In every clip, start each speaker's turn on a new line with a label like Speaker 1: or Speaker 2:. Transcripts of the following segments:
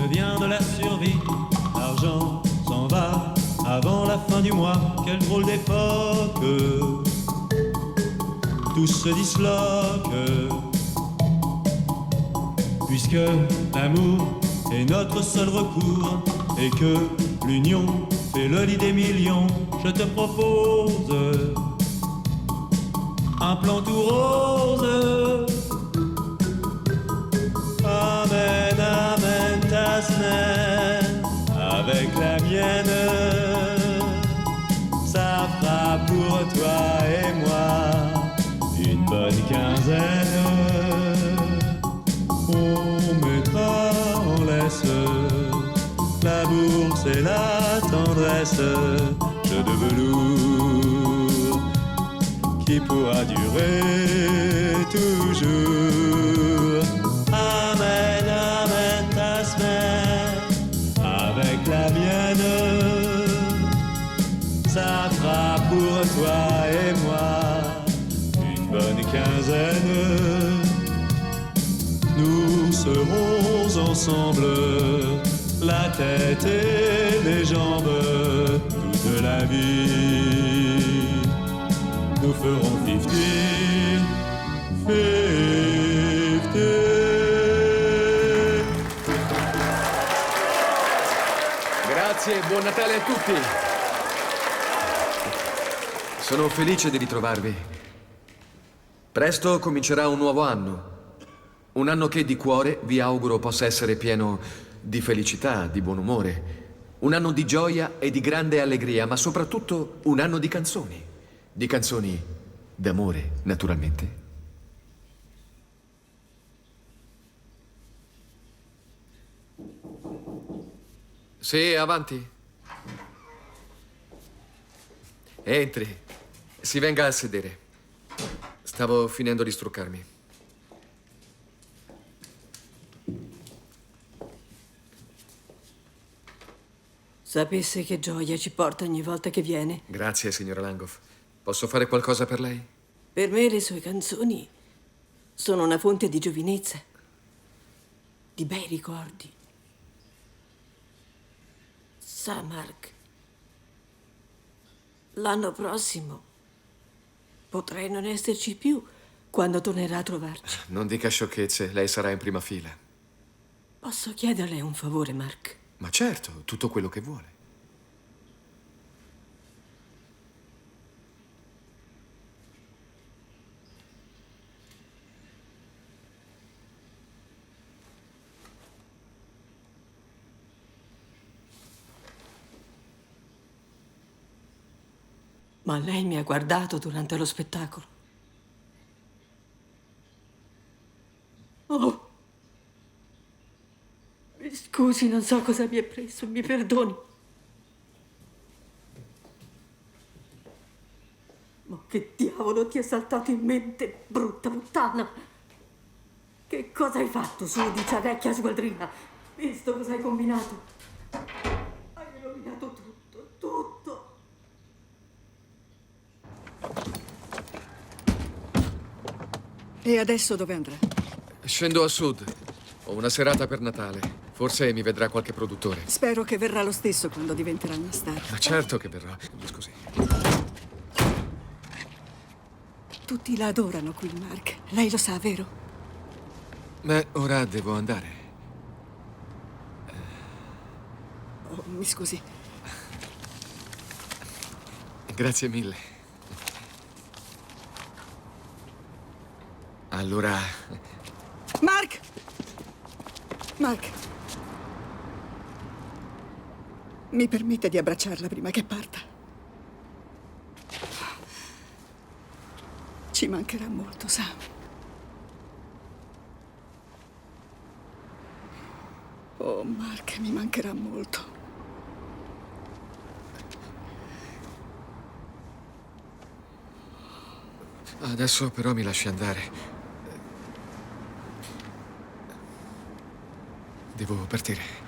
Speaker 1: devient de la survie. L'argent s'en va avant la fin du mois. Quelle drôle d'époque, tout se disloque. Puisque l'amour est notre seul recours et que l'union fait le lit des millions, je te propose un plan tout rose. Amène, amène ta semaine avec la mienne. Ça fera pour toi et moi une bonne quinzaine. On mettra en laisse la bourse et la tendresse, jeu de velours qui pourra durer toujours. Amène, amène ta semaine avec la mienne. Ça fera pour toi et moi une bonne quinzaine. Nous serons ensemble, la tête et les jambes, toute la vie. Nous ferons 50-50.
Speaker 2: Grazie e buon Natale a tutti. Sono felice di ritrovarvi. Presto comincerà un nuovo anno. Un anno che di cuore vi auguro possa essere pieno di felicità, di buon umore. Un anno di gioia e di grande allegria, ma soprattutto un anno di canzoni. Di canzoni d'amore, naturalmente. Sì, avanti. Entri. Si venga a sedere. Stavo finendo di struccarmi.
Speaker 3: Sapesse che gioia ci porta ogni volta che viene.
Speaker 2: Grazie, signora Langhoff. Posso fare qualcosa per lei?
Speaker 3: Per me le sue canzoni sono una fonte di giovinezza, di bei ricordi. Sa, Mark, l'anno prossimo potrei non esserci più quando tornerà a trovarci.
Speaker 2: Non dica sciocchezze, lei sarà in prima fila.
Speaker 3: Posso chiederle un favore, Mark?
Speaker 2: Ma certo, tutto quello che vuole.
Speaker 3: Ma lei mi ha guardato durante lo spettacolo. Oh! Mi scusi, non so cosa mi è preso, mi perdoni. Ma che diavolo ti è saltato in mente, brutta puttana? Che cosa hai fatto, sudicia vecchia sgualdrina? Visto cosa hai combinato? Hai rovinato tutto, tutto.
Speaker 4: E adesso dove andrà?
Speaker 2: Scendo a sud. Ho una serata per Natale. Forse mi vedrà qualche produttore.
Speaker 4: Spero che verrà lo stesso quando diventerà una star.
Speaker 2: Ma certo che verrà. Mi scusi.
Speaker 4: Tutti la adorano qui, Mark. Lei lo sa, vero?
Speaker 2: Beh, ora devo andare.
Speaker 4: Oh, mi scusi.
Speaker 2: Grazie mille. Allora...
Speaker 4: Mark! Mark! Mi permette di abbracciarla prima che parta? Ci mancherà molto, sa? Oh, Mark, mi mancherà molto.
Speaker 2: Adesso però mi lasci andare. Devo partire.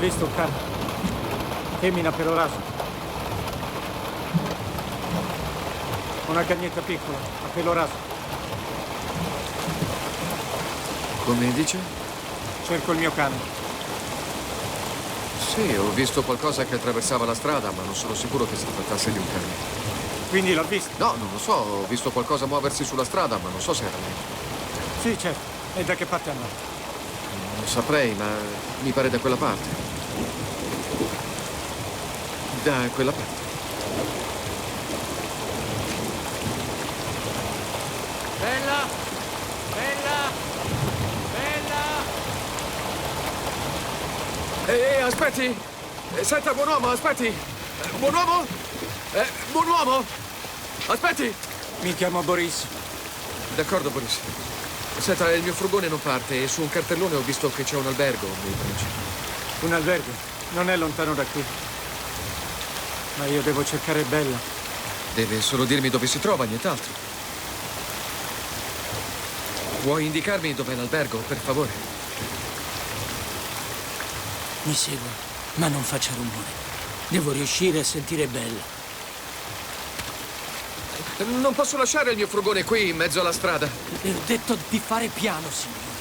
Speaker 5: visto un carro. Femmina pelo raso. Una cagnetta piccola, a pelo raso.
Speaker 2: Come dice?
Speaker 5: Cerco il mio cane.
Speaker 2: Sì, ho visto qualcosa che attraversava la strada, ma non sono sicuro che si trattasse di un cane.
Speaker 5: Quindi l'ha visto?
Speaker 2: No, non lo so, ho visto qualcosa muoversi sulla strada, ma non so se era lei.
Speaker 5: Sì, certo. E da che parte andava?
Speaker 2: Non saprei, ma mi pare da quella parte. Da quella parte.
Speaker 5: Bella! Bella! Bella!
Speaker 2: Aspetti! Senta, buon uomo, aspetti! Buon uomo? Buon uomo! Aspetti!
Speaker 5: Mi chiamo Boris.
Speaker 2: D'accordo, Boris. Senta, il mio furgone non parte e su un cartellone ho visto che c'è un albergo nei pressi.
Speaker 5: Un albergo. Non è lontano da qui. Ma io devo cercare Bella.
Speaker 2: Deve solo dirmi dove si trova, nient'altro. Vuoi indicarmi dov'è l'albergo, per favore?
Speaker 6: Mi segua, ma non faccia rumore. Devo riuscire a sentire Bella.
Speaker 2: Non posso lasciare il mio furgone qui, in mezzo alla strada.
Speaker 6: Le ho detto di fare piano, signore.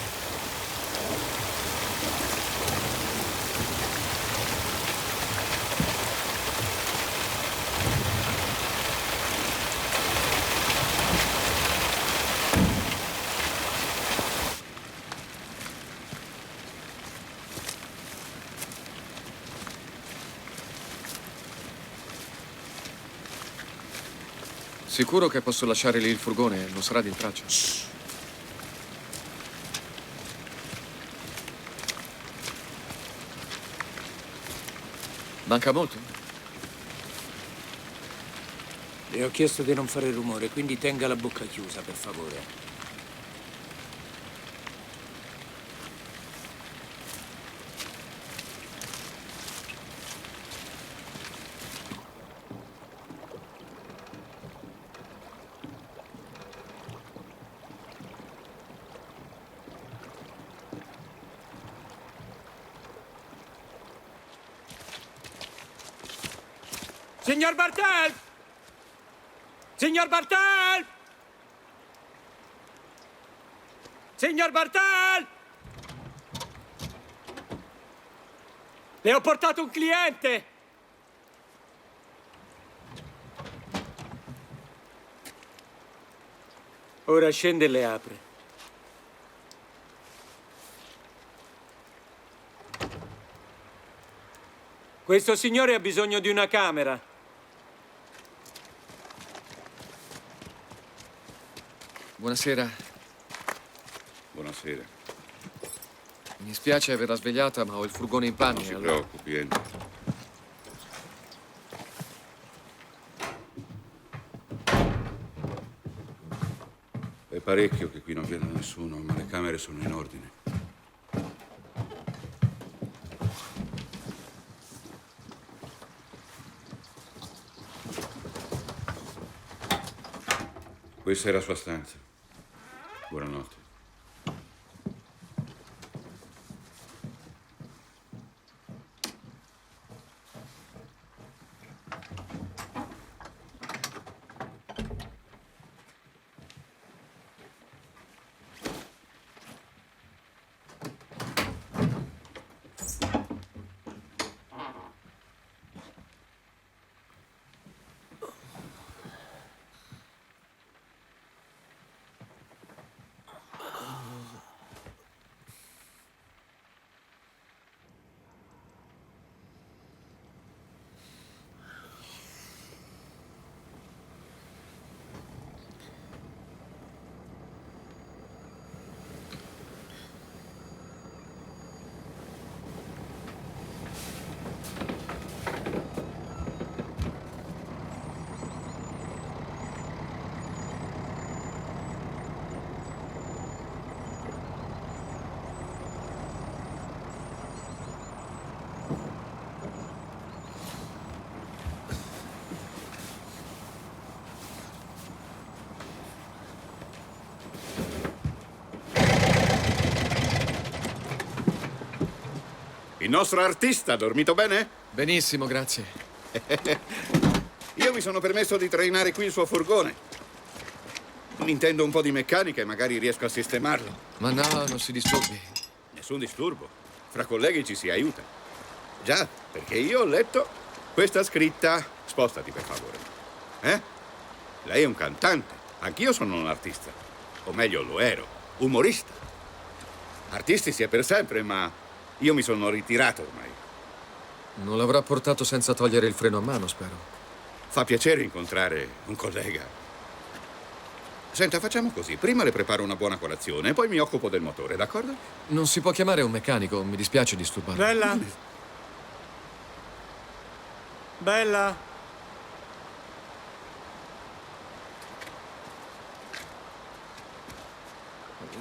Speaker 2: Sicuro che posso lasciare lì il furgone? Non sarà di intraccio.
Speaker 6: Shh.
Speaker 2: Manca molto?
Speaker 6: Le ho chiesto di non fare rumore, quindi tenga la bocca chiusa, per favore.
Speaker 5: Signor Bartel! Signor Bartel! Signor Bartel! Le ho portato un cliente! Ora scende e le apre. Questo signore ha bisogno di una camera.
Speaker 2: Buonasera.
Speaker 7: Buonasera.
Speaker 2: Mi spiace averla svegliata, ma ho il furgone in panne.
Speaker 7: Non si
Speaker 2: allora-
Speaker 7: preoccupi, entra. È parecchio che qui non viene nessuno, ma le camere sono in ordine. Questa è la sua stanza. Buonanotte. nostro artista, ha dormito bene?
Speaker 2: Benissimo, grazie.
Speaker 7: Io mi sono permesso di trainare qui il suo furgone. Intendo un po' di meccanica e magari riesco a sistemarlo.
Speaker 2: Ma no, non si disturbi.
Speaker 7: Nessun disturbo. Fra colleghi ci si aiuta. Già, perché io ho letto questa scritta. Spostati, per favore. Lei è un cantante. Anch'io sono un artista. O meglio, lo ero. Umorista. Artisti si è per sempre, ma io mi sono ritirato ormai.
Speaker 2: Non l'avrà portato senza togliere il freno a mano, spero.
Speaker 7: Fa piacere incontrare un collega. Senta, facciamo così. Prima le preparo una buona colazione e poi mi occupo del motore, d'accordo?
Speaker 2: Non si può chiamare un meccanico, mi dispiace disturbarlo.
Speaker 5: Bella? Bella?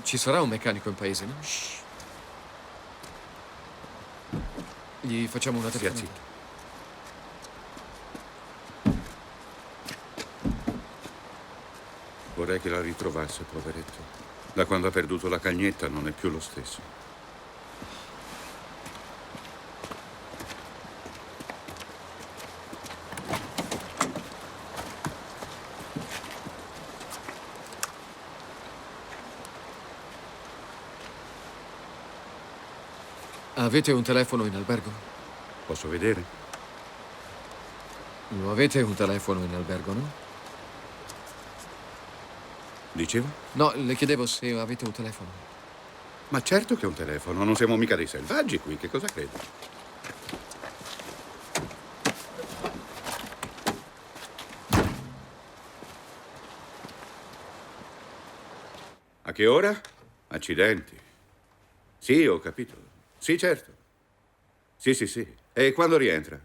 Speaker 2: Ci sarà un meccanico in paese, no? Shh. Gli facciamo una
Speaker 7: Sia
Speaker 2: telefonata.
Speaker 7: zitto. Vorrei che la ritrovasse, poveretto. Da quando ha perduto la cagnetta non è più lo stesso.
Speaker 2: Avete un telefono in albergo?
Speaker 7: Posso vedere?
Speaker 2: Lo avete un telefono in albergo, no?
Speaker 7: Dicevo?
Speaker 2: No, le chiedevo se avete un telefono.
Speaker 7: Ma certo che è un telefono, non siamo mica dei selvaggi qui, che cosa credi? A che ora? Accidenti. Sì, ho capito. Sì, certo. Sì, sì, sì. E quando rientra?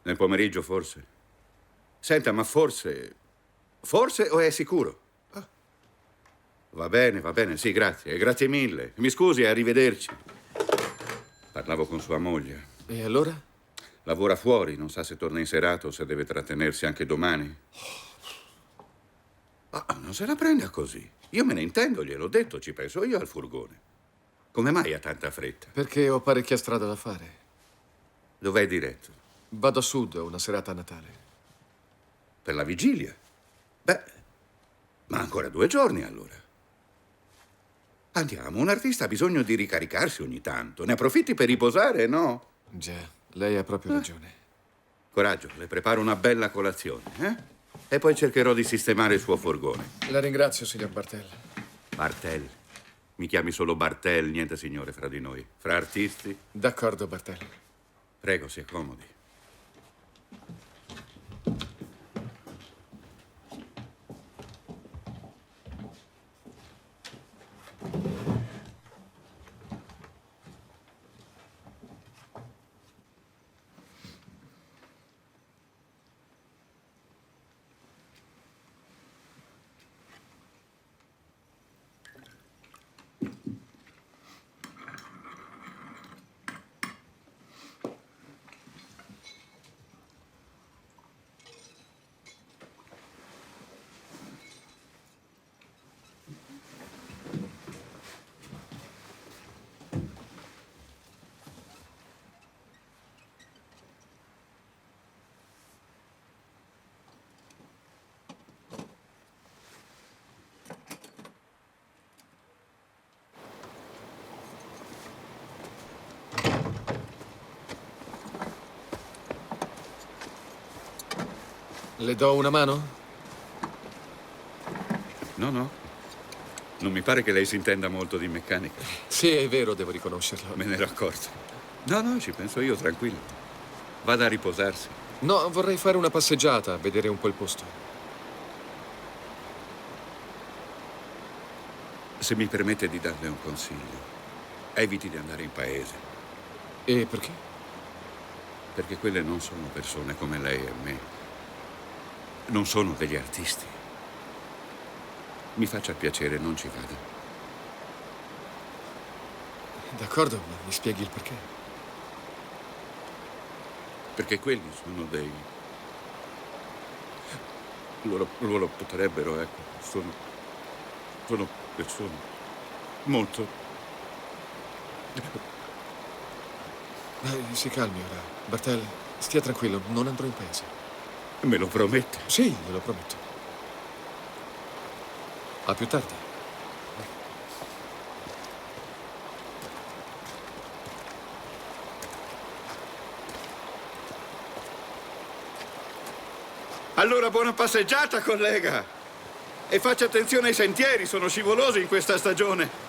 Speaker 7: Nel pomeriggio, forse. Senta, ma forse... Forse o è sicuro? Ah. Va bene, sì, grazie. Grazie mille. Mi scusi, arrivederci. Parlavo con sua moglie.
Speaker 2: E allora?
Speaker 7: Lavora fuori, non sa se torna in serata o se deve trattenersi anche domani. Ah, non se la prenda così. Io me ne intendo, gliel'ho detto, ci penso io al furgone. Come mai ha tanta fretta?
Speaker 2: Perché ho parecchia strada da fare.
Speaker 7: Dov'è diretto?
Speaker 2: Vado a sud una serata a Natale.
Speaker 7: Per la vigilia? Beh, ma ancora 2 giorni allora. Andiamo, un artista ha bisogno di ricaricarsi ogni tanto. Ne approfitti per riposare, no?
Speaker 2: Già, lei ha proprio ragione.
Speaker 7: Coraggio, le preparo una bella colazione, E poi cercherò di sistemare il suo furgone.
Speaker 2: La ringrazio, signor Bartel.
Speaker 7: Bartel. Mi chiami solo Bartel, niente signore fra di noi. Fra artisti.
Speaker 2: D'accordo, Bartel.
Speaker 7: Prego, si accomodi.
Speaker 2: Le do una mano?
Speaker 7: No, no. Non mi pare che lei si intenda molto di meccanica.
Speaker 2: Sì, è vero, devo riconoscerlo.
Speaker 7: Me ne ero accorto. No, no, ci penso io, tranquillo. Vada a riposarsi.
Speaker 2: No, vorrei fare una passeggiata, vedere un po' il posto.
Speaker 7: Se mi permette di darle un consiglio, eviti di andare in paese.
Speaker 2: E perché?
Speaker 7: Perché quelle non sono persone come lei e me. Non sono degli artisti. Mi faccia piacere, non ci vada.
Speaker 2: D'accordo, ma mi spieghi il perché?
Speaker 7: Perché quelli sono dei... Loro potrebbero, ecco, sono persone molto...
Speaker 2: Si calmi ora. Bartel, stia tranquillo, non andrò in paese.
Speaker 7: Me lo promette?
Speaker 2: Sì, glielo prometto. A più tardi.
Speaker 7: Allora buona passeggiata, collega! E faccia attenzione ai sentieri, sono scivolosi in questa stagione.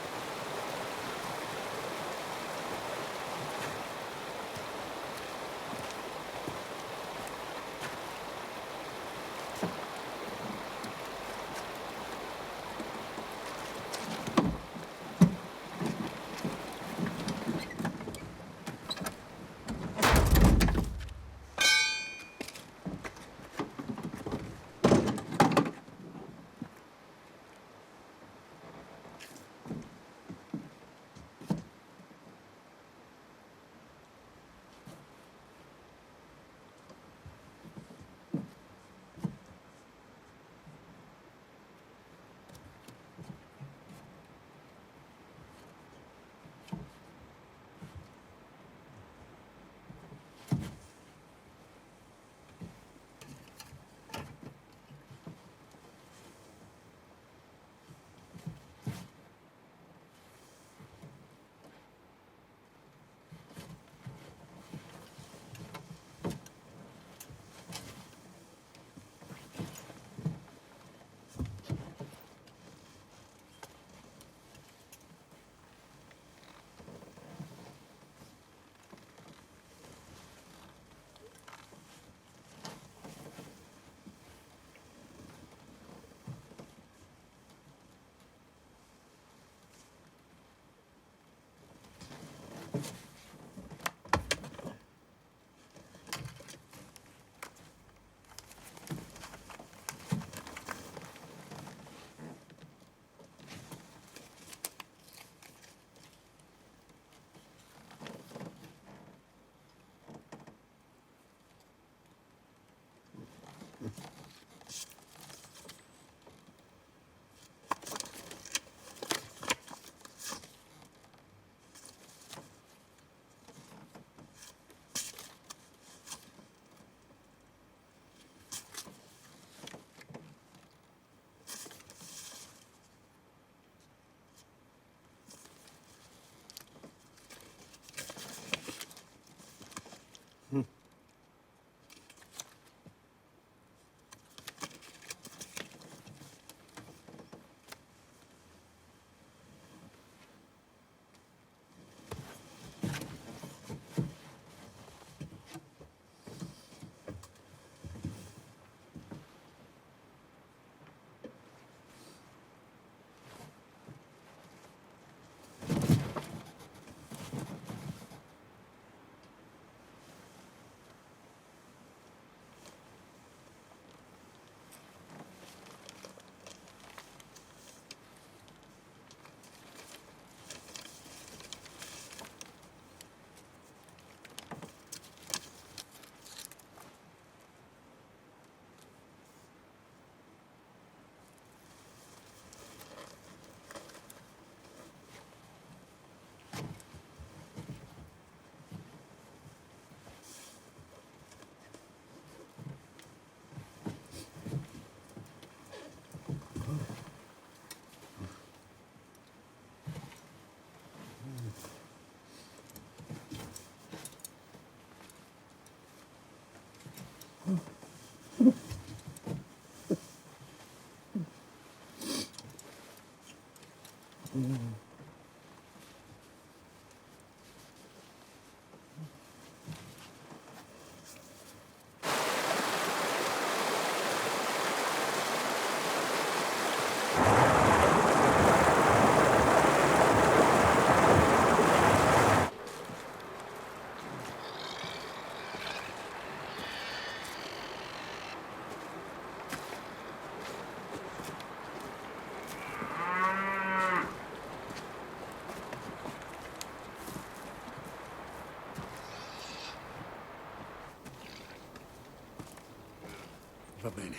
Speaker 5: Va bene.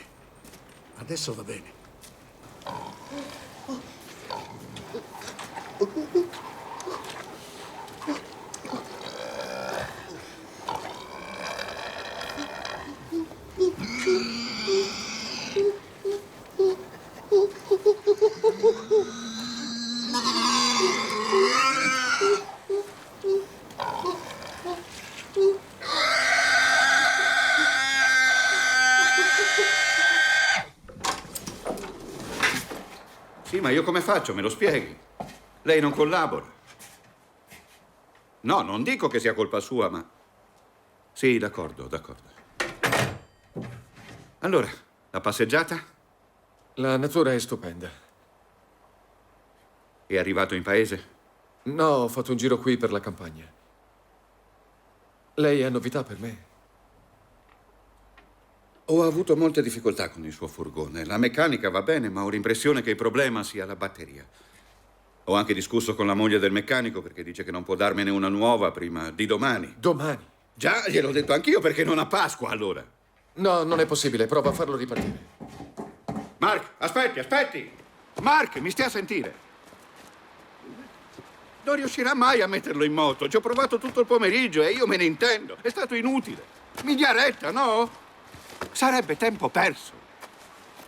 Speaker 5: Adesso va bene.
Speaker 7: Sì, ma io come faccio? Me lo spieghi? Lei non collabora. No, non dico che sia colpa sua, ma... Sì, d'accordo, d'accordo. Allora, la passeggiata?
Speaker 2: La natura è stupenda.
Speaker 7: È arrivato in paese?
Speaker 2: No, ho fatto un giro qui per la campagna. Lei ha novità per me?
Speaker 7: Ho avuto molte difficoltà con il suo furgone. La meccanica va bene, ma ho l'impressione che il problema sia la batteria. Ho anche discusso con la moglie del meccanico perché dice che non può darmene una nuova prima di domani.
Speaker 2: Domani?
Speaker 7: Già, gliel'ho detto anch'io, perché non a Pasqua, allora.
Speaker 2: No, non è possibile. Prova a farlo ripartire.
Speaker 7: Mark, aspetti! Mark, mi stia a sentire. Non riuscirà mai a metterlo in moto. Ci ho provato tutto il pomeriggio e io me ne intendo. È stato inutile. Migliaretta, no? Sarebbe tempo perso.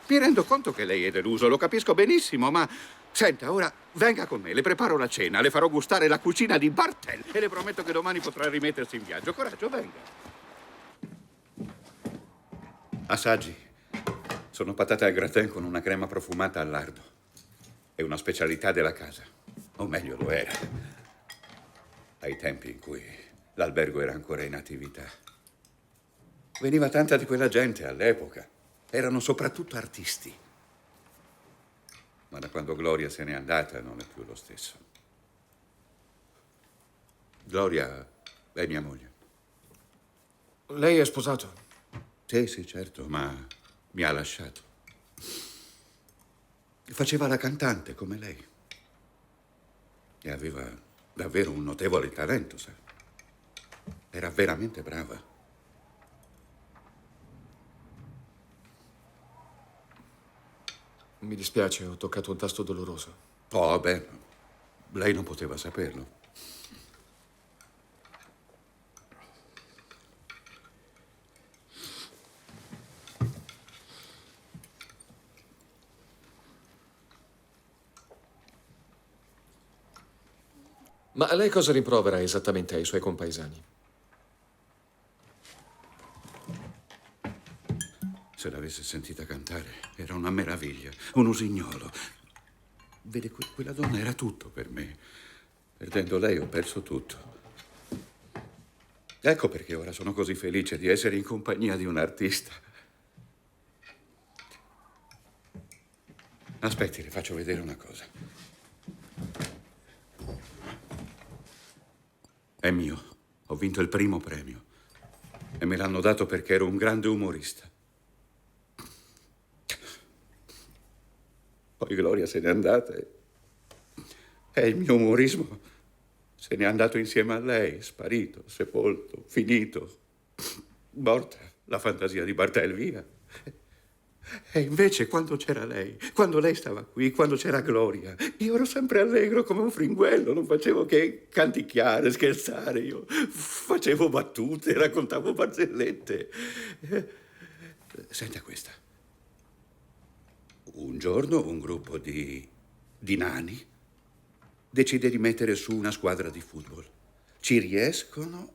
Speaker 7: Mi rendo conto che lei è deluso, lo capisco benissimo, ma... Senta, ora venga con me, le preparo la cena, le farò gustare la cucina di Bartel e le prometto che domani potrà rimettersi in viaggio. Coraggio, venga. Assaggi. Sono patate al gratin con una crema profumata al lardo. È una specialità della casa. O meglio, lo era. Ai tempi in cui l'albergo era ancora in attività. Veniva tanta di quella gente all'epoca. Erano soprattutto artisti. Ma da quando Gloria se n'è andata non è più lo stesso. Gloria è mia moglie.
Speaker 2: Lei è sposato?
Speaker 7: Sì, certo, ma mi ha lasciato. Faceva la cantante come lei. E aveva davvero un notevole talento, sa. Era veramente brava.
Speaker 2: Mi dispiace, ho toccato un tasto doloroso.
Speaker 7: Oh, beh, lei non poteva saperlo.
Speaker 2: Ma lei cosa rimprovera esattamente ai suoi compaesani?
Speaker 7: Se l'avesse sentita cantare, era una meraviglia, un usignolo. Vede, quella donna era tutto per me. Perdendo lei ho perso tutto. Ecco perché ora sono così felice di essere in compagnia di un artista. Aspetti, le faccio vedere una cosa. È mio. Ho vinto il primo premio. E me l'hanno dato perché ero un grande umorista. Poi Gloria se n'è andata e il mio umorismo se n'è andato insieme a lei, sparito, sepolto, finito, morta la fantasia di Bartel, via. E invece quando c'era lei, quando lei stava qui, quando c'era Gloria, io ero sempre allegro come un fringuello, non facevo che canticchiare, scherzare, io facevo battute, raccontavo barzellette. Senta questa. Un giorno un gruppo di nani decide di mettere su una squadra di football. Ci riescono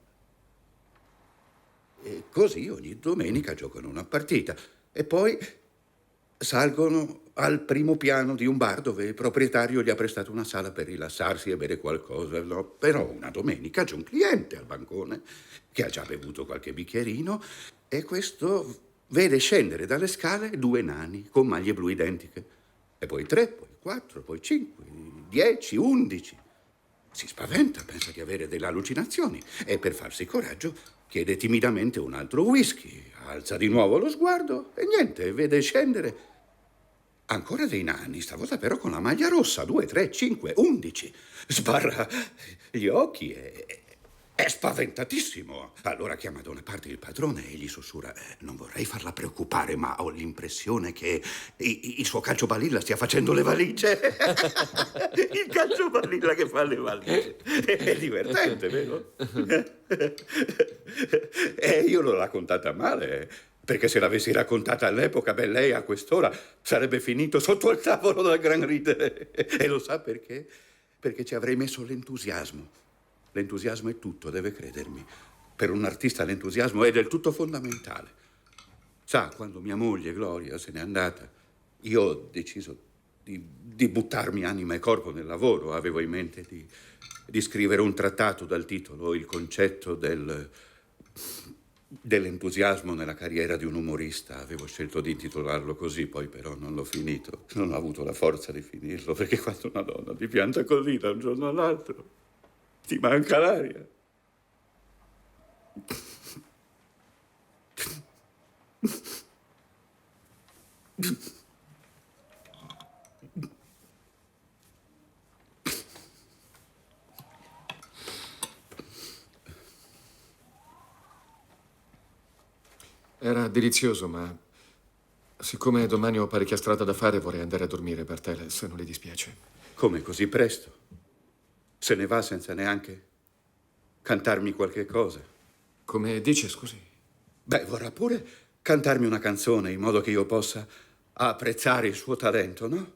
Speaker 7: e così ogni domenica giocano una partita e poi salgono al primo piano di un bar dove il proprietario gli ha prestato una sala per rilassarsi e bere qualcosa. No? Però una domenica c'è un cliente al bancone che ha già bevuto qualche bicchierino e questo vede scendere dalle scale 2 nani con maglie blu identiche. E poi 3, poi 4, poi 5, 10, 11. Si spaventa, pensa di avere delle allucinazioni e per farsi coraggio chiede timidamente un altro whisky. Alza di nuovo lo sguardo e niente, vede scendere ancora dei nani, stavolta però con la maglia rossa. 2, 3, 5, 11. Sbarra gli occhi e è spaventatissimo. Allora chiama da una parte il padrone e gli sussurra: non vorrei farla preoccupare, ma ho l'impressione che il suo calciobalilla stia facendo le valigie. Il calciobalilla che fa le valigie. È divertente, vero? E io l'ho raccontata male, perché se l'avessi raccontata all'epoca, beh, lei a quest'ora sarebbe finito sotto il tavolo dal gran ridere. E lo sa perché? Perché ci avrei messo l'entusiasmo. L'entusiasmo è tutto, deve credermi. Per un artista l'entusiasmo è del tutto fondamentale. Sa, quando mia moglie Gloria se n'è andata, io ho deciso di buttarmi anima e corpo nel lavoro. Avevo in mente di scrivere un trattato dal titolo, il concetto dell'entusiasmo nella carriera di un umorista. Avevo scelto di intitolarlo così, poi però non l'ho finito. Non ho avuto la forza di finirlo, perché quando una donna ti pianta così da un giorno all'altro, ti manca l'aria.
Speaker 2: Era delizioso, ma siccome domani ho parecchia strada da fare, vorrei andare a dormire, Bertele, se non le dispiace.
Speaker 7: Come così presto? Se ne va senza neanche cantarmi qualche cosa.
Speaker 2: Come dice, scusi?
Speaker 7: Beh, vorrà pure cantarmi una canzone in modo che io possa apprezzare il suo talento, no?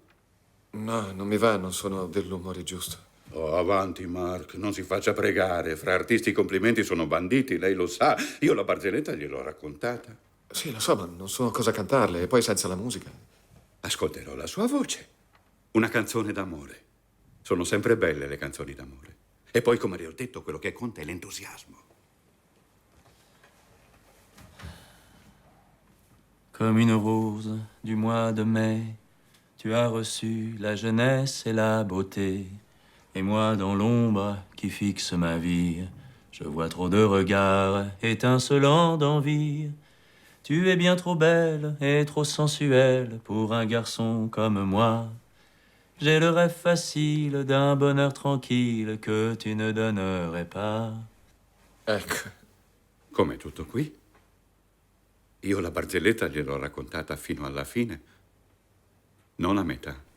Speaker 2: No, non mi va, non sono dell'umore giusto.
Speaker 7: Oh, avanti, Mark, non si faccia pregare. Fra artisti i complimenti sono banditi, lei lo sa. Io la barzelletta gliel'ho raccontata.
Speaker 2: Sì, lo so, ma non so cosa cantarle, e poi senza la musica.
Speaker 7: Ascolterò la sua voce. Una canzone d'amore. Sono sempre belle le canzoni d'amore. E poi, come le ho detto, quello che conta è l'entusiasmo.
Speaker 1: Comme une rose du mois de mai, tu as reçu la jeunesse et la beauté. Et moi, dans l'ombre qui fixe ma vie, je vois trop de regards étincelants d'envie. Tu es bien trop belle et trop sensuelle pour un garçon comme moi. J'ai le rêve facile d'un bonheur tranquille que tu ne donnerais pas.
Speaker 2: Ecco.
Speaker 7: Com'è tutto qui? Io la barzelletta gliel'ho raccontata fino alla fine, non a metà.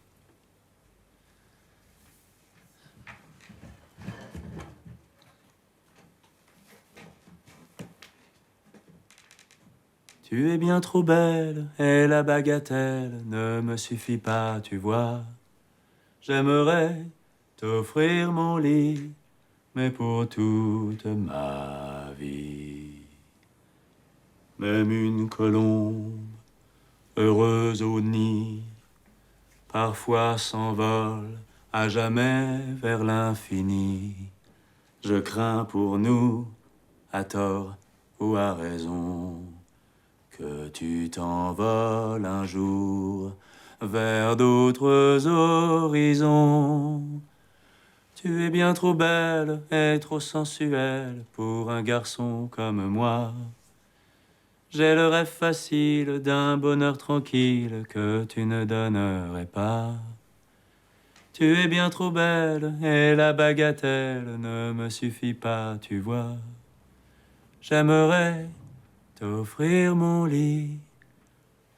Speaker 1: Tu es bien trop belle et la bagatelle ne me suffit pas, tu vois. J'aimerais t'offrir mon lit, mais pour toute ma vie. Même une colombe, heureuse au nid, parfois s'envole à jamais vers l'infini. Je crains pour nous, à tort ou à raison, que tu t'envoles un jour vers d'autres horizons. Tu es bien trop belle et trop sensuelle pour un garçon comme moi. J'ai le rêve facile d'un bonheur tranquille que tu ne donnerais pas. Tu es bien trop belle et la bagatelle ne me suffit pas, tu vois. J'aimerais t'offrir mon lit,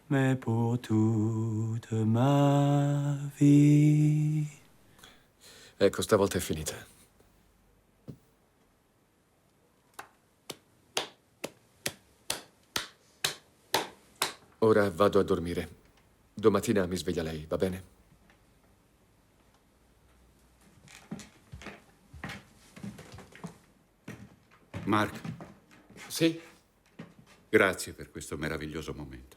Speaker 1: mais pour toute ma vie.
Speaker 2: Ecco, stavolta è finita. Ora vado a dormire. Domattina mi sveglia lei, va bene?
Speaker 7: Mark,
Speaker 2: Sì?
Speaker 7: grazie per questo meraviglioso momento.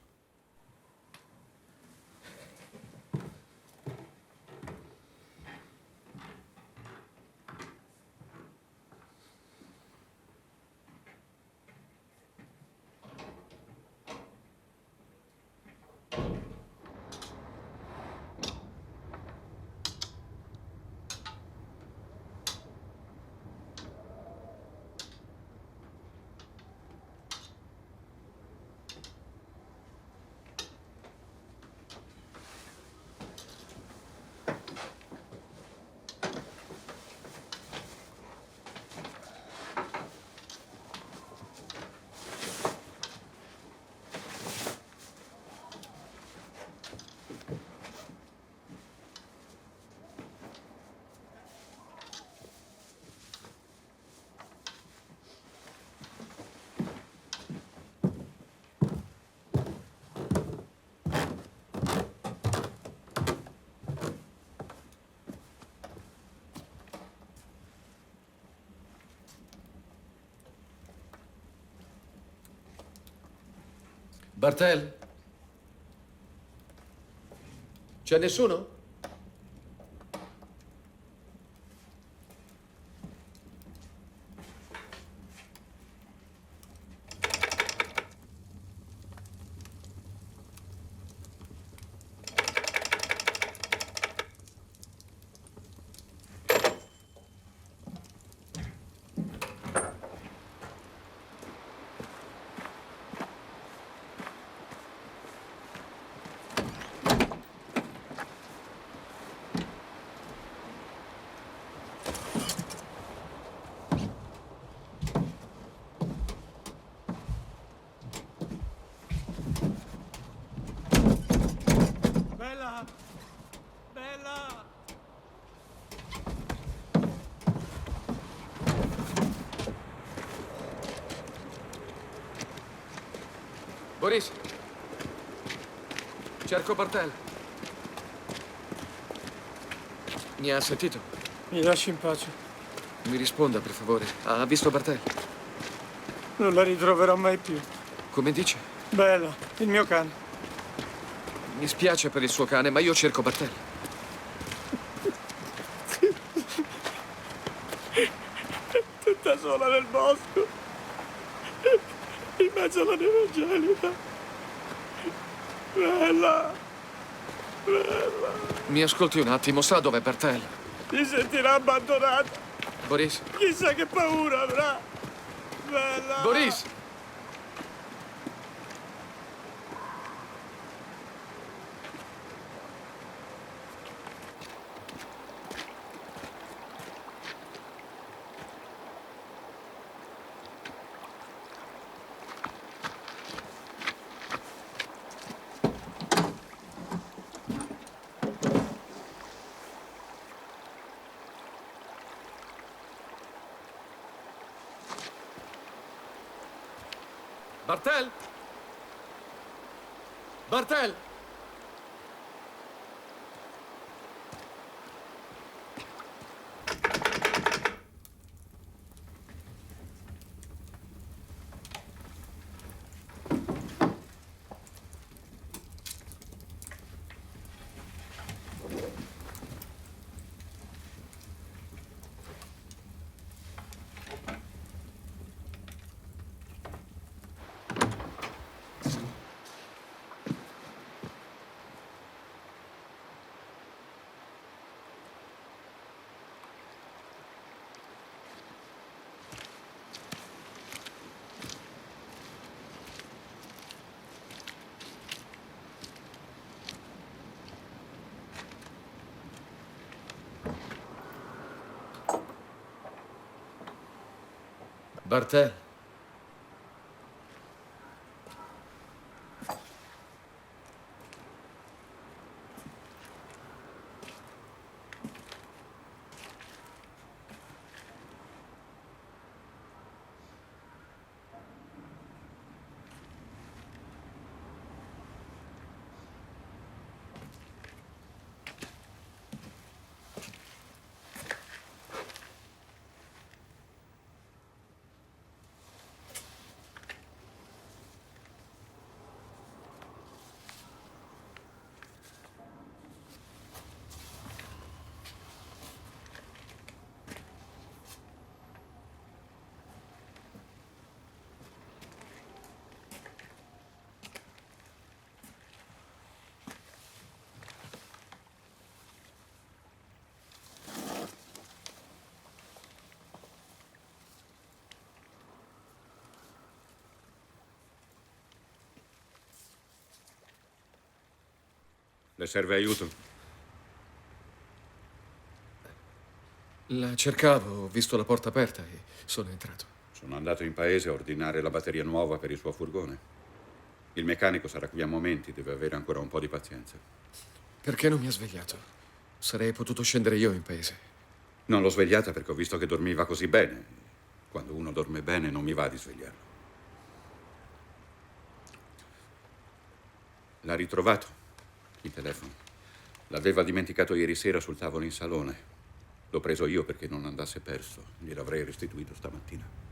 Speaker 2: Bartel? C'è nessuno? Boris. Cerco Bartel. Mi ha sentito?
Speaker 5: Mi lasci in pace.
Speaker 2: Mi risponda, per favore. Ha visto Bartel?
Speaker 5: Non la ritroverò mai più.
Speaker 2: Come dice?
Speaker 5: Bella, il mio cane.
Speaker 2: Mi spiace per il suo cane, ma io cerco Bartel.
Speaker 5: Tutta sola nel bosco. In mezzo alla neve gelida. Bella. Bella.
Speaker 2: Mi ascolti un attimo, sa dov'è Bartel?
Speaker 5: Si sentirà abbandonata.
Speaker 2: Boris?
Speaker 5: Chissà che paura avrà. Bella.
Speaker 2: Boris! Bartel? Bartel? Bartel?
Speaker 7: Le serve aiuto?
Speaker 2: La cercavo, ho visto la porta aperta e sono entrato.
Speaker 7: Sono andato in paese a ordinare la batteria nuova per il suo furgone. Il meccanico sarà qui a momenti, deve avere ancora un po' di pazienza.
Speaker 2: Perché non mi ha svegliato? Sarei potuto scendere io in paese.
Speaker 7: Non l'ho svegliata perché ho visto che dormiva così bene. Quando uno dorme bene non mi va di svegliarlo. L'ha ritrovato? Il telefono. L'aveva dimenticato ieri sera sul tavolo in salone. L'ho preso io perché non andasse perso. Gliel'avrei restituito stamattina.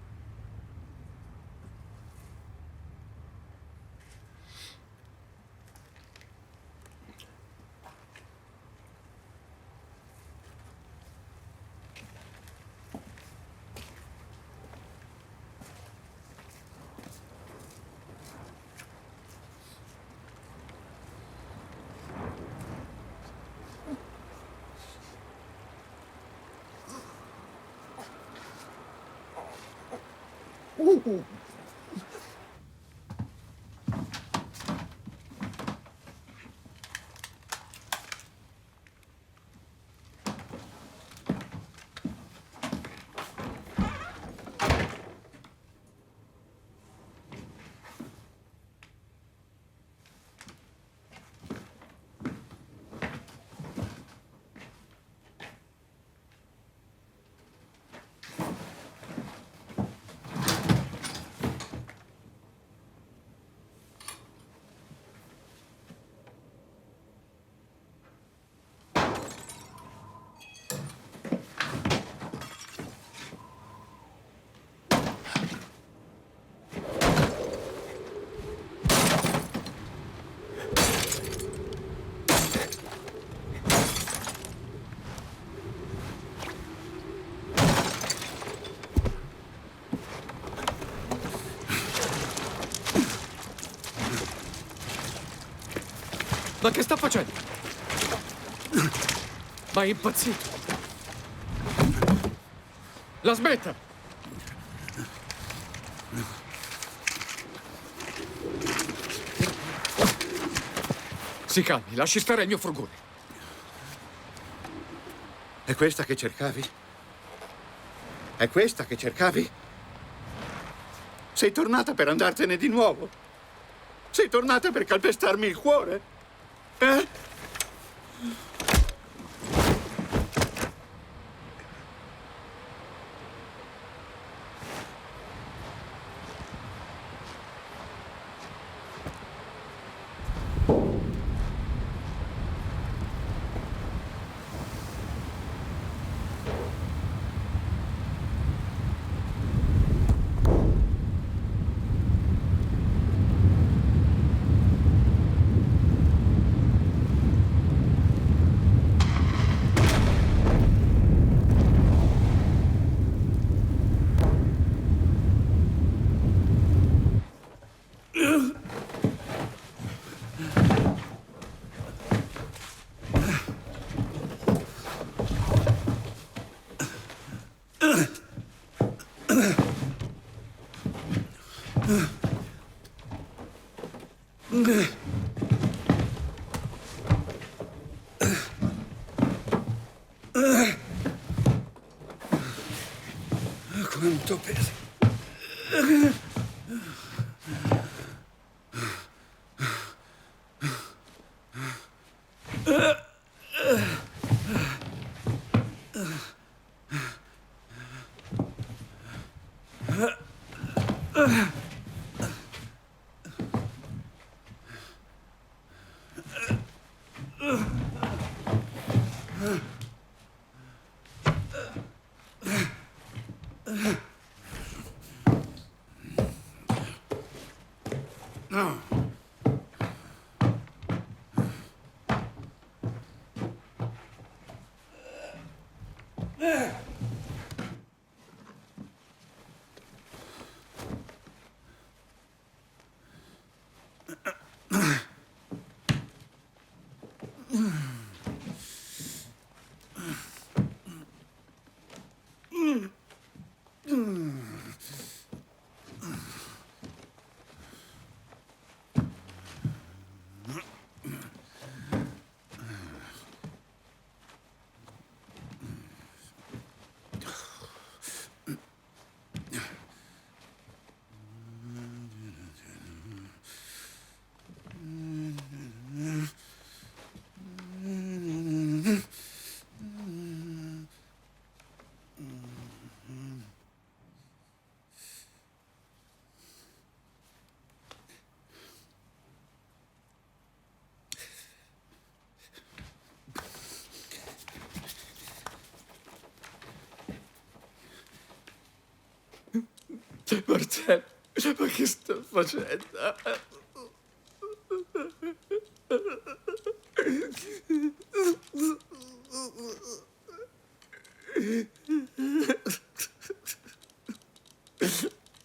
Speaker 2: Ma che sta facendo? Ma è impazzito. La smetta! Si calmi, lasci stare il mio furgone.
Speaker 7: È questa che cercavi? È questa che cercavi? Sei tornata per andartene di nuovo? Sei tornata per calpestarmi il cuore? Eh?
Speaker 1: Quanto pesa.
Speaker 2: Marcello, ma che sto facendo?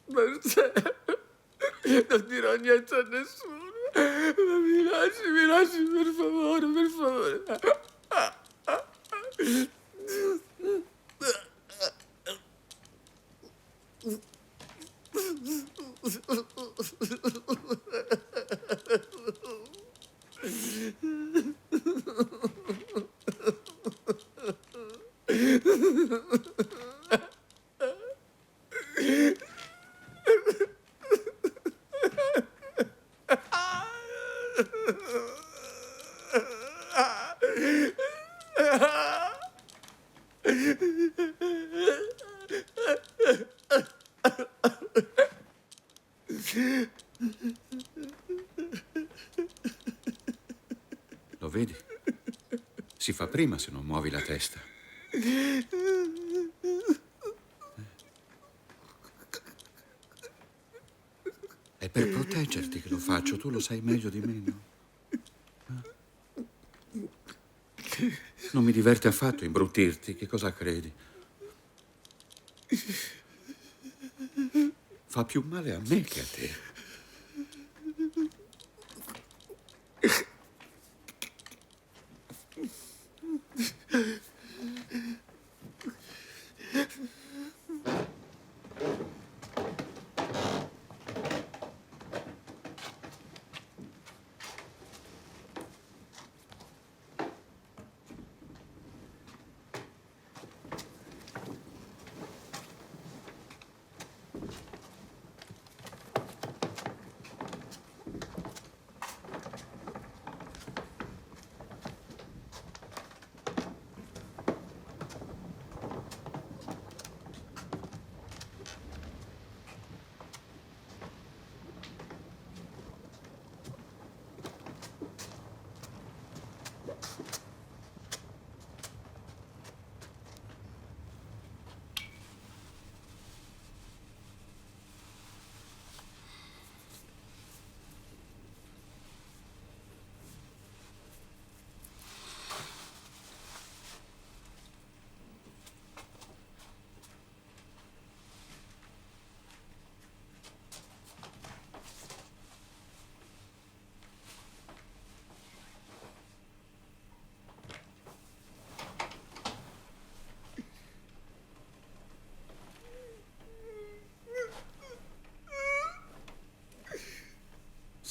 Speaker 2: Marcello, non dirò niente a nessuno. Ma mi lasci per favore, per favore.
Speaker 7: Lo vedi? Si fa prima se non muovi la testa. È per proteggerti che lo faccio, tu lo sai meglio di me, no? Non mi diverte affatto imbruttirti, che cosa credi? Fa più male a me che a te.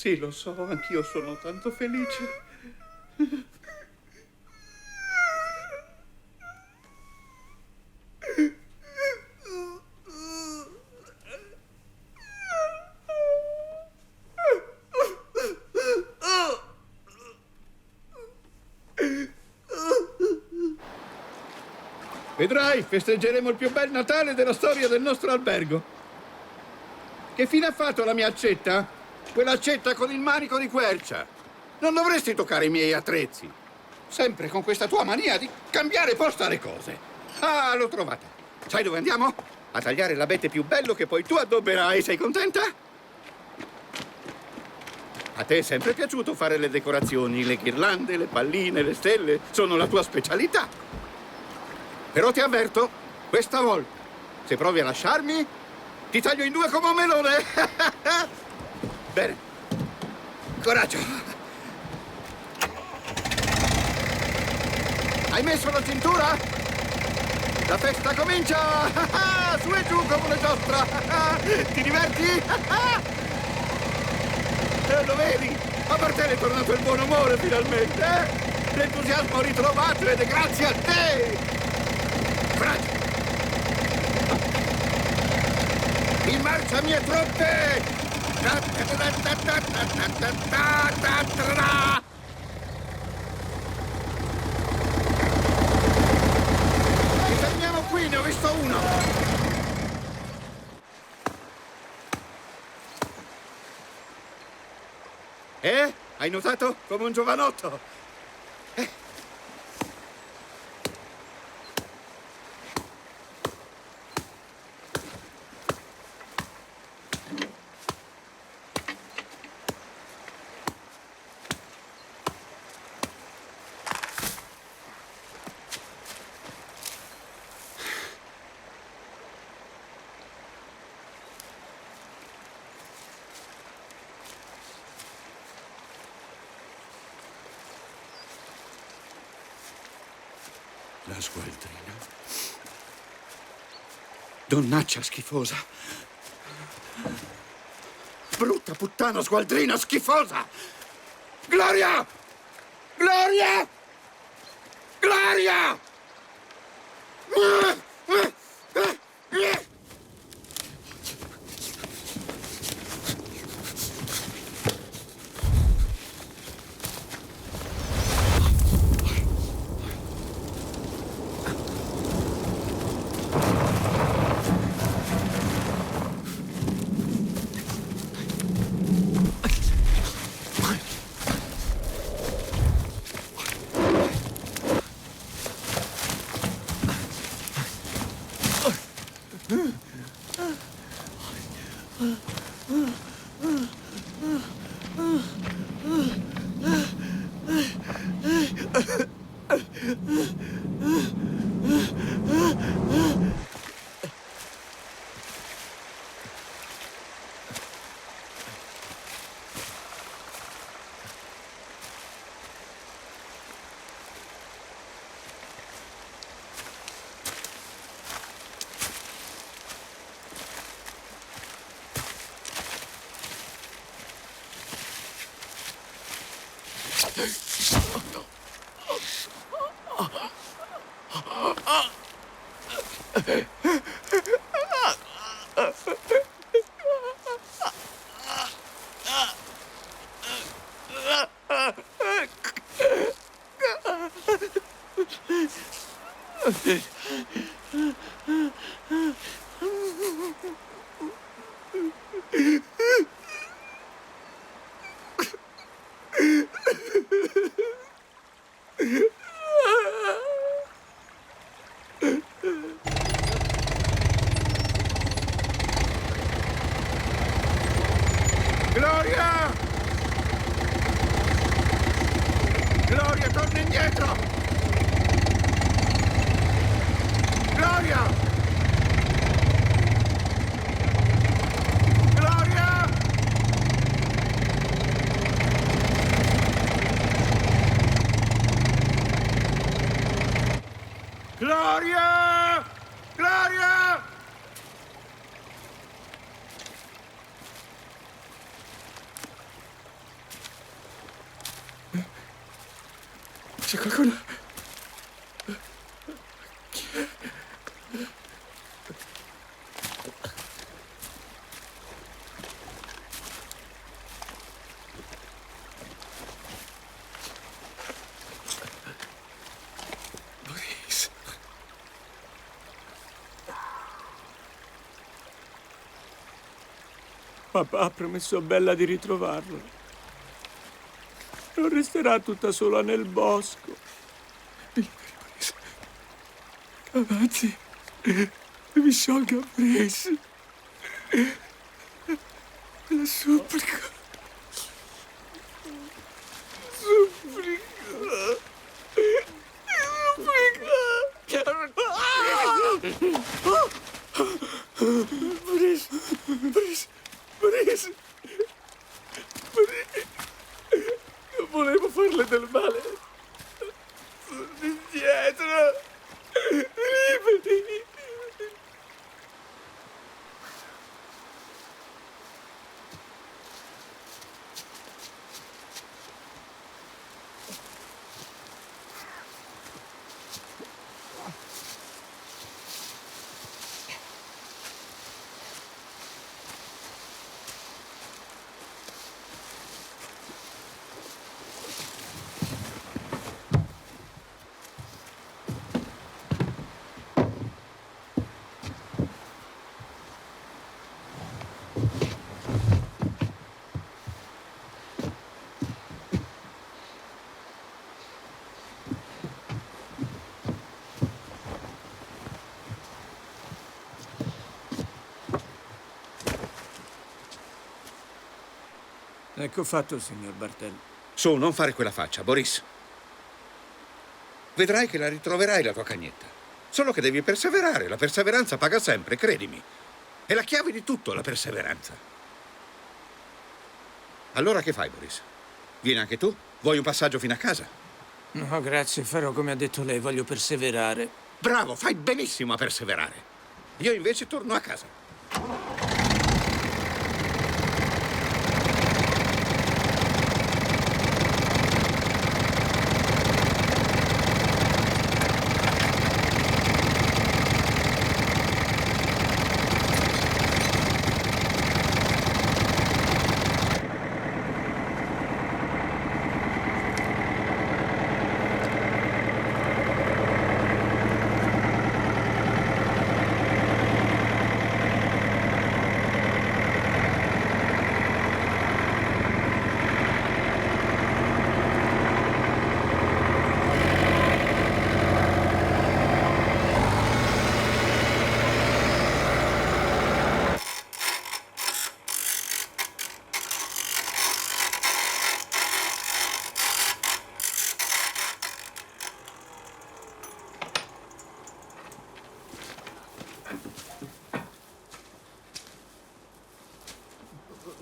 Speaker 7: Sì, lo so, anch'io sono tanto felice. Vedrai, festeggeremo il più bel Natale della storia del nostro albergo. Che fine ha fatto la mia accetta? Quell'accetta con il manico di quercia. Non dovresti toccare i miei attrezzi. Sempre con questa tua mania di cambiare posto alle cose. Ah, l'ho trovata. Sai dove andiamo? A tagliare l'abete più bello che poi tu addobberai. Sei contenta? A te è sempre piaciuto fare le decorazioni, le ghirlande, le palline, le stelle. Sono la tua specialità. Però ti avverto, questa volta, se provi a lasciarmi, ti taglio in due come un melone. Bene. Coraggio. Hai messo la cintura? La festa comincia! Su e giù come una giostra! Ti diverti? Lo vedi? A Martello è tornato il buon umore finalmente, eh? L'entusiasmo ritrovato ed è grazie a te! Bravo! In marcia, mie truppe! Ci fermiamo qui, ne ho visto uno! Hai notato? Come un giovanotto! La sgualdrina. Donnaccia schifosa. Brutta puttana sgualdrina schifosa! Gloria! Gloria! Gloria! Gloria! Gloria, torna indietro! Gloria! Gloria! Gloria! Gloria!
Speaker 2: C'è qualcuno? Boris.
Speaker 5: Papà ha promesso a Bella di ritrovarlo. Non resterà tutta sola nel bosco.
Speaker 2: Boris. Avanti. Mi sciolga Boris. La supplico. Boris, Boris, Boris, Boris, non volevo farle del male. Sono indietro. Liberi.
Speaker 5: Ecco fatto, signor Bartel.
Speaker 7: Su, non fare quella faccia, Boris. Vedrai che la ritroverai la tua cagnetta. Solo che devi perseverare. La perseveranza paga sempre, credimi. È la chiave di tutto, la perseveranza. Allora che fai, Boris? Vieni anche tu? Vuoi un passaggio fino a casa?
Speaker 6: No, grazie, farò come ha detto lei, voglio perseverare.
Speaker 7: Bravo, fai benissimo a perseverare. Io invece torno a casa.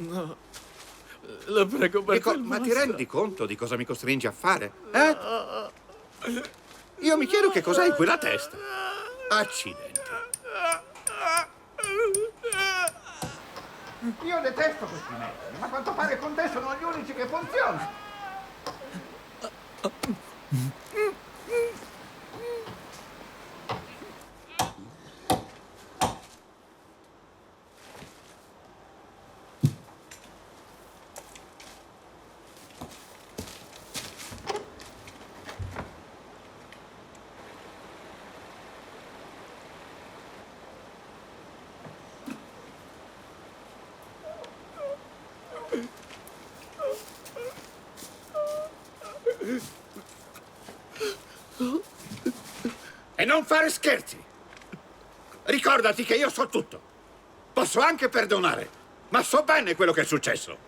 Speaker 2: No, la prego, Bartel,
Speaker 7: Ma ti rendi conto di cosa mi costringi a fare? Io mi chiedo che cos'hai in quella testa. Accidenti.
Speaker 8: Io detesto questi metodi, ma a quanto pare con te sono gli unici che funzionano.
Speaker 7: E non fare scherzi. Ricordati che io so tutto. Posso anche perdonare, ma so bene quello che è successo.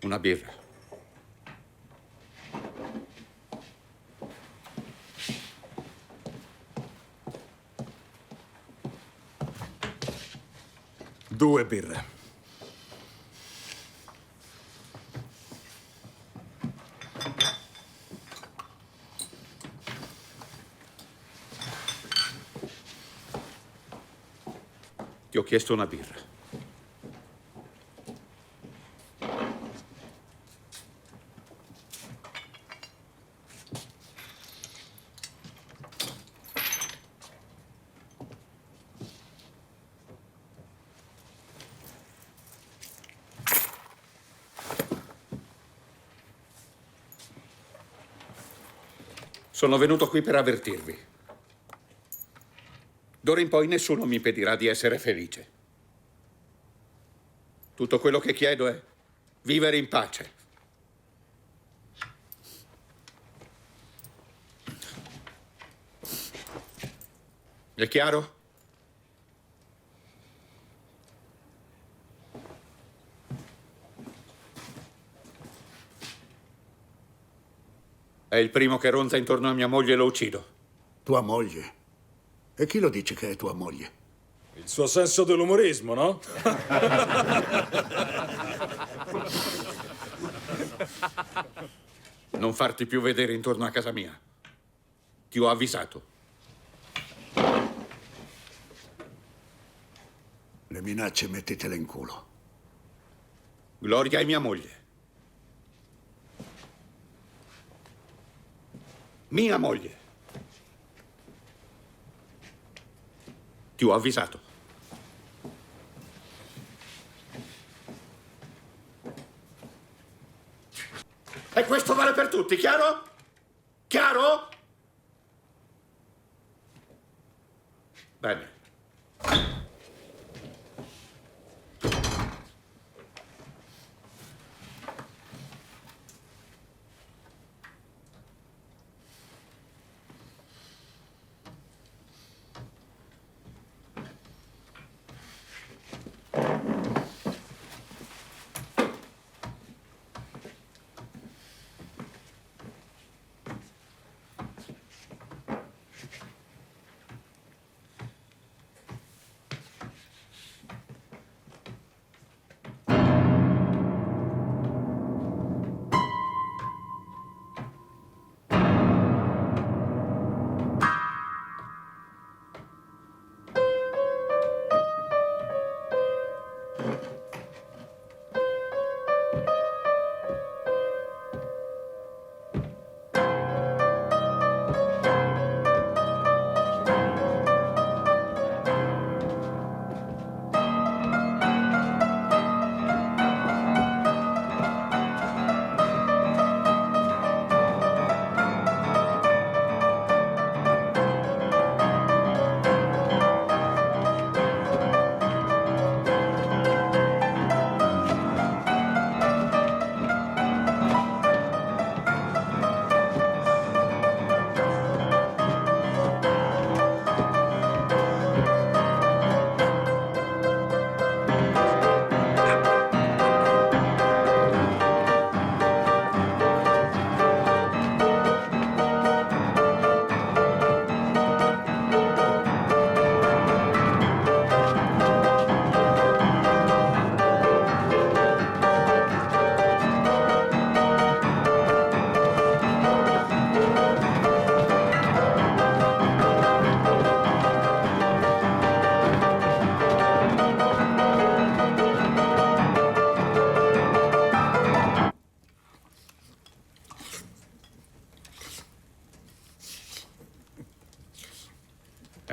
Speaker 7: Una birra.
Speaker 9: Due birre.
Speaker 7: Ti ho chiesto una birra. Sono venuto qui per avvertirvi. D'ora in poi nessuno mi impedirà di essere felice. Tutto quello che chiedo è vivere in pace. È chiaro? È il primo che ronza intorno a mia moglie e lo uccido.
Speaker 9: Tua moglie? E chi lo dice che è tua moglie?
Speaker 10: Il suo senso dell'umorismo, no?
Speaker 7: Non farti più vedere intorno a casa mia. Ti ho avvisato.
Speaker 9: Le minacce mettitele in culo.
Speaker 7: Gloria è mia moglie. Mia moglie. Ti ho avvisato. E questo vale per tutti, chiaro? Chiaro? Bene.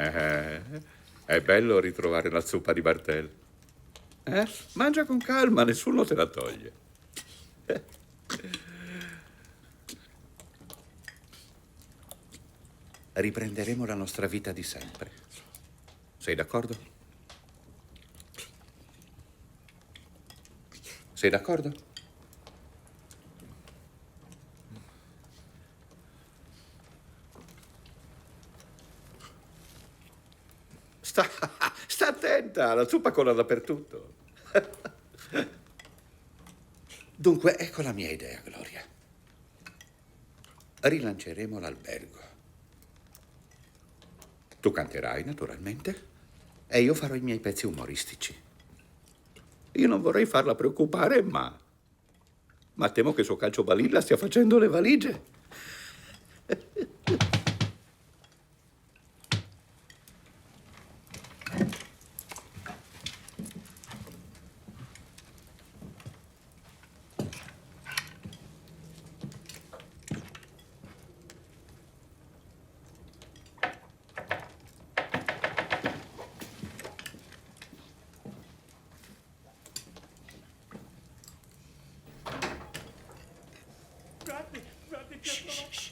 Speaker 7: È bello ritrovare la zuppa di Bartel. Mangia con calma, nessuno te la toglie. Riprenderemo la nostra vita di sempre. Sei d'accordo? Sei d'accordo? Sta attenta, la zuppa cola dappertutto. Dunque, ecco la mia idea, Gloria. Rilanceremo l'albergo. Tu canterai, naturalmente, e io farò i miei pezzi umoristici. Io non vorrei farla preoccupare, ma temo che suo calcio balilla stia facendo le valigie.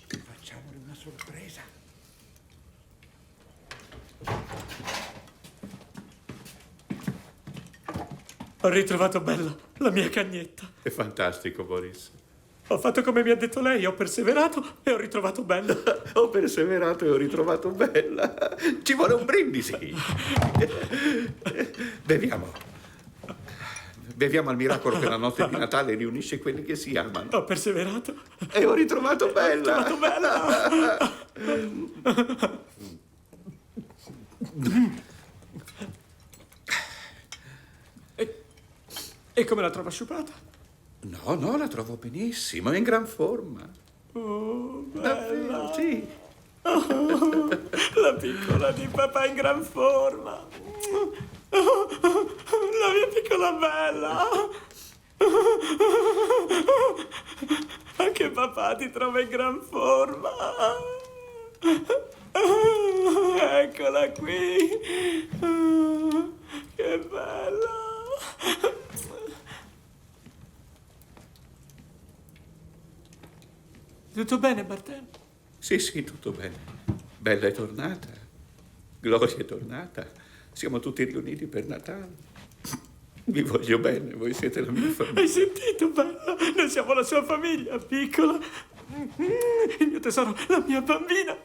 Speaker 9: Facciamole una sorpresa.
Speaker 5: Ho ritrovato Bella, la mia cagnetta.
Speaker 7: È fantastico, Boris.
Speaker 5: Ho fatto come mi ha detto lei, ho perseverato e ho ritrovato Bella.
Speaker 7: Ho perseverato e ho ritrovato Bella. Ci vuole un brindisi. Beviamo. Beviamo al miracolo che la notte di Natale riunisce quelli che si amano.
Speaker 5: Ho perseverato.
Speaker 7: E ho ritrovato Bella.
Speaker 5: Ho ritrovato Bella. E come la trovo sciupata?
Speaker 7: No, la trovo benissimo, è in gran forma.
Speaker 5: Oh,
Speaker 7: Davvero, sì.
Speaker 5: Oh, la piccola di papà in gran forma. La mia piccola Bella. Anche papà ti trova in gran forma. Eccola qui. Che bella. Tutto bene, Bartel?
Speaker 7: Sì, tutto bene. Bella è tornata. Gloria è tornata. Siamo tutti riuniti per Natale. Vi voglio bene, voi siete la mia famiglia.
Speaker 5: Hai sentito, Bella? Noi siamo la sua famiglia, piccola. Il mio tesoro, la mia bambina.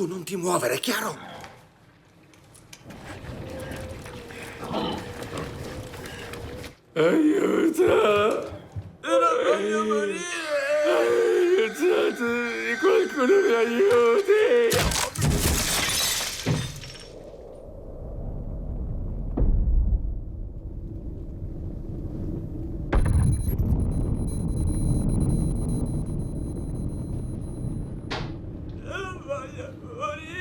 Speaker 9: Tu non ti muovere, chiaro?
Speaker 5: Aiuto! Non voglio morire! Aiutatemi! Qualcuno mi aiuti! Non voglio morire!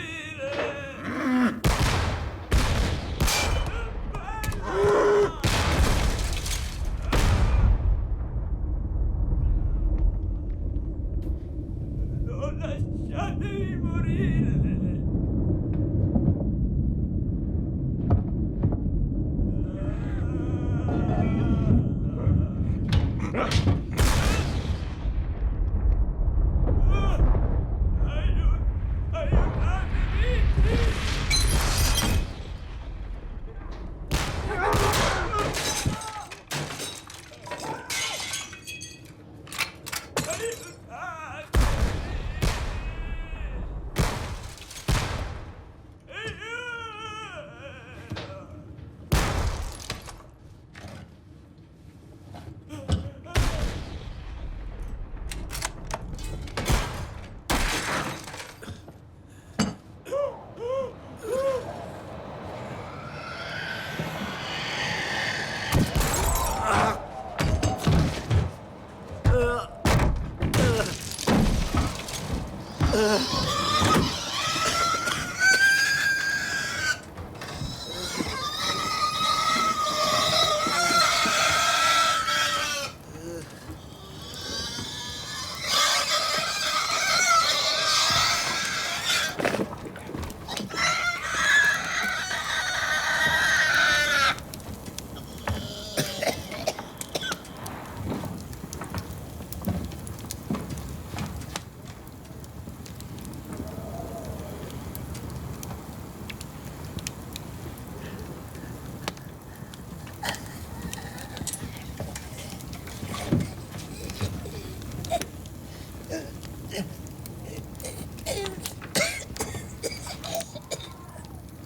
Speaker 5: Non lasciatemi morire!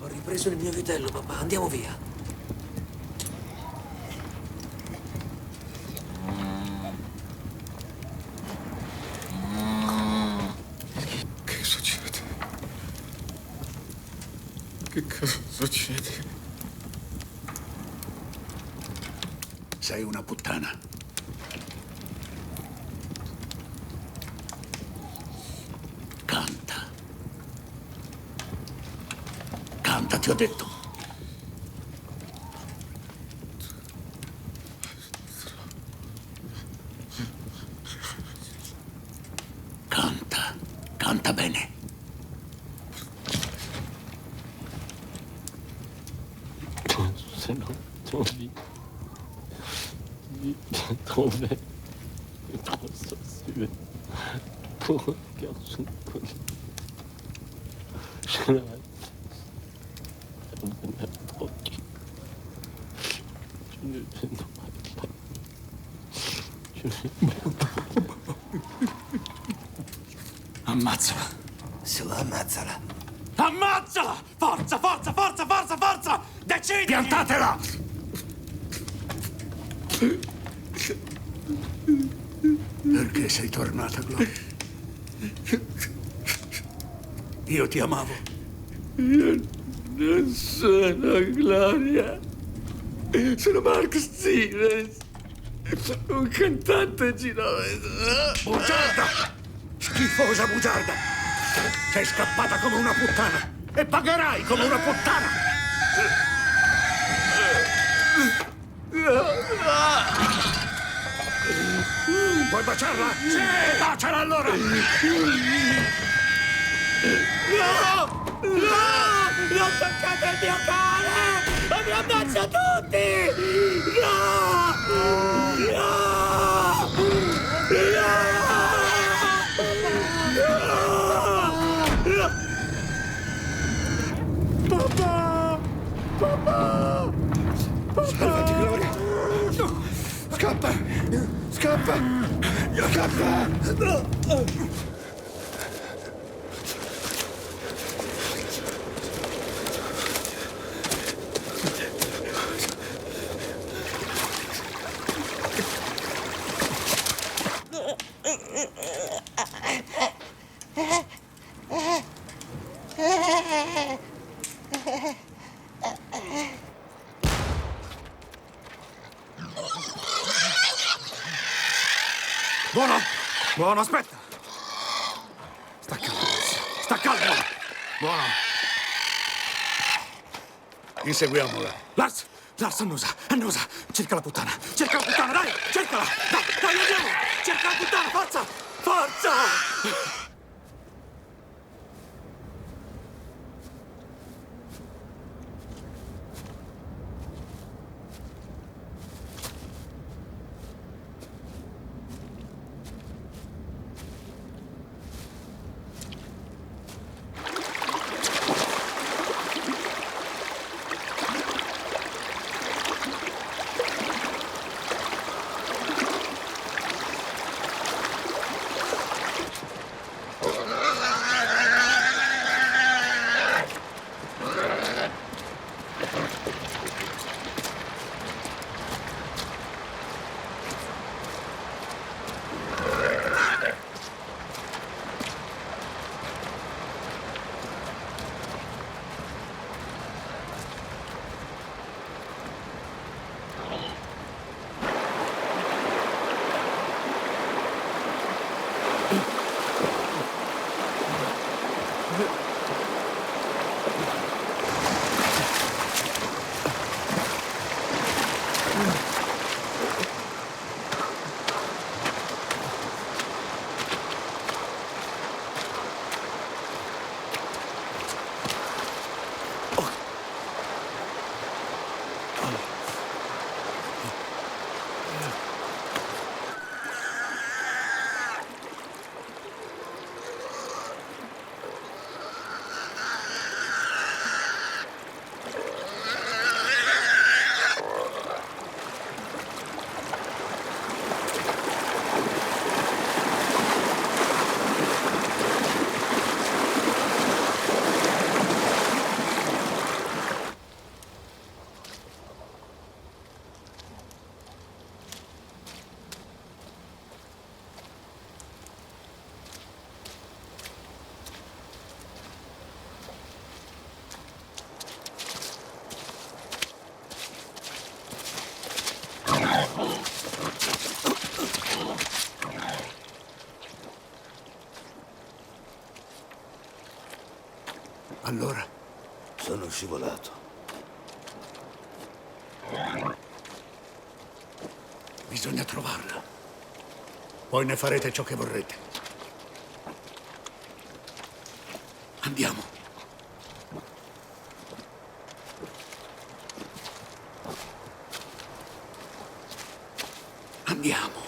Speaker 6: Ho ripreso il mio vitello, papà. Andiamo via.
Speaker 7: Che succede? Che cosa succede?
Speaker 9: Sei una puttana. Canta. Canta, ti ho detto. Canta. Canta bene.
Speaker 1: Se non trovi di dove posso scrivere perché sono così ce l'hai non me ne tocchi ce ne prendo
Speaker 6: Ammazzala. Su, ammazzala. Ammazzala! Forza, forza, forza, forza, forza! Decidi!
Speaker 9: Piantatela! Perché sei tornata, Gloria? Io ti amavo.
Speaker 5: Io non sono Gloria. Sono Mark Stevens, un cantante genovese.
Speaker 9: Bugiarda! Schifosa bugiarda! Sei scappata come una puttana e pagherai come una puttana! Vuoi baciarla? Sì! Baciala allora!
Speaker 5: No! No! Non toccate il mio cane! Mi ammazza tutti! No! No! No! Papà! Papà!
Speaker 9: Salvati, Gloria! No! Scappa! Scappa! Scappa!
Speaker 6: Buono! Buono, aspetta! Sta calmo, sta calmo! Buono!
Speaker 9: Inseguiamola.
Speaker 6: Lars! Lars, annosa! Cerca la puttana, dai! Cercala! Dai, andiamo! Cerca la puttana, forza! Forza!
Speaker 9: Allora?
Speaker 6: Sono scivolato.
Speaker 9: Bisogna trovarla. Poi ne farete ciò che vorrete. Andiamo. Andiamo.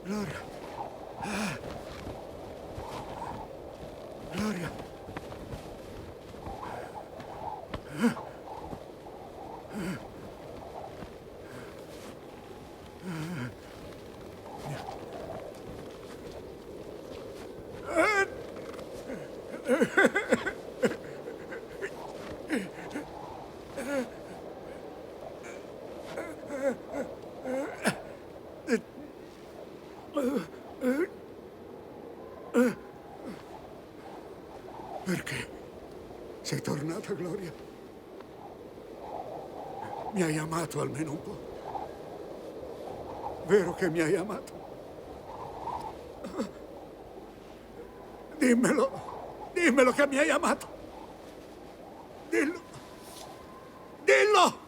Speaker 9: Gloria. Gloria. Perché sei tornata, Gloria? Mi hai amato almeno un po'. Vero che mi hai amato? Dimmelo che mi hai amato. Dillo. Dillo!